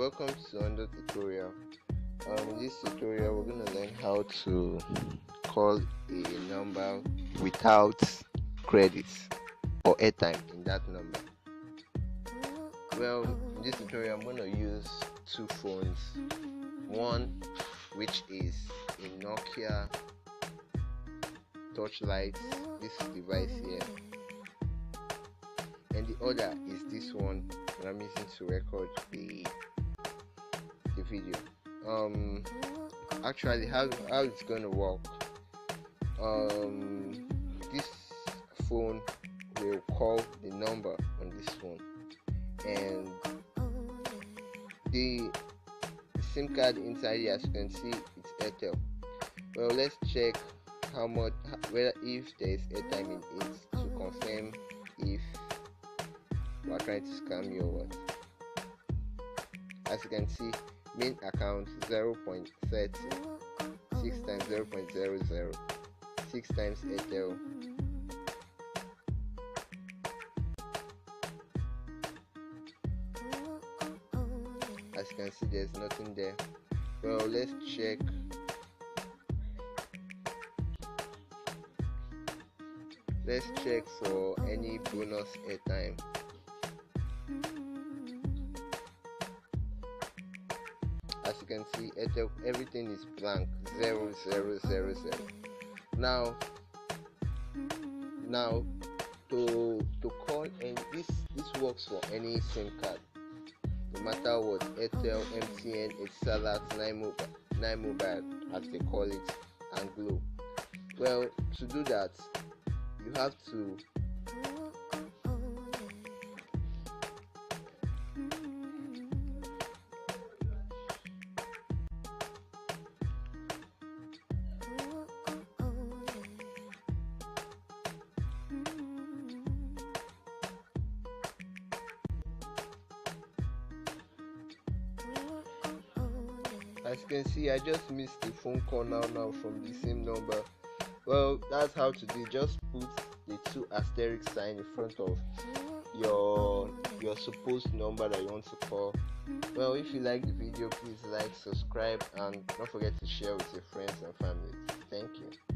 welcome to another tutorial. In this tutorial we're going to learn how to call a number without credits or airtime in that number. Well, in this tutorial I'm going to use two phones, one which is a Nokia Touchlight, this device here, and the other is this one that I'm using to record the video. Actually, how it's going to work, this phone will call the number on this phone, and the SIM card inside here, as you can see, it's Airtel. Well, let's check whether if there is airtime in it to confirm if we are trying to scam you or what. As you can see, main account 0.30, 6 times 0.00, 6 times Airtel. As you can see, there's nothing there. Well, let's check. Let's check for any bonus airtime. As you can see, Airtel, everything is blank, 0, 0, 0, 0. Now to call, and this works for any SIM card, no matter what, Airtel, MTN, Etisalat, 9mobile, as they call it, and Glo. Well, to do that, you have to as you can see, I just missed the phone call now from the same number. Well, that's how to do it. Just put the two asterisk sign in front of your supposed number that you want to call. Well, if you like the video, please like, subscribe, and don't forget to share with your friends and family. Thank you.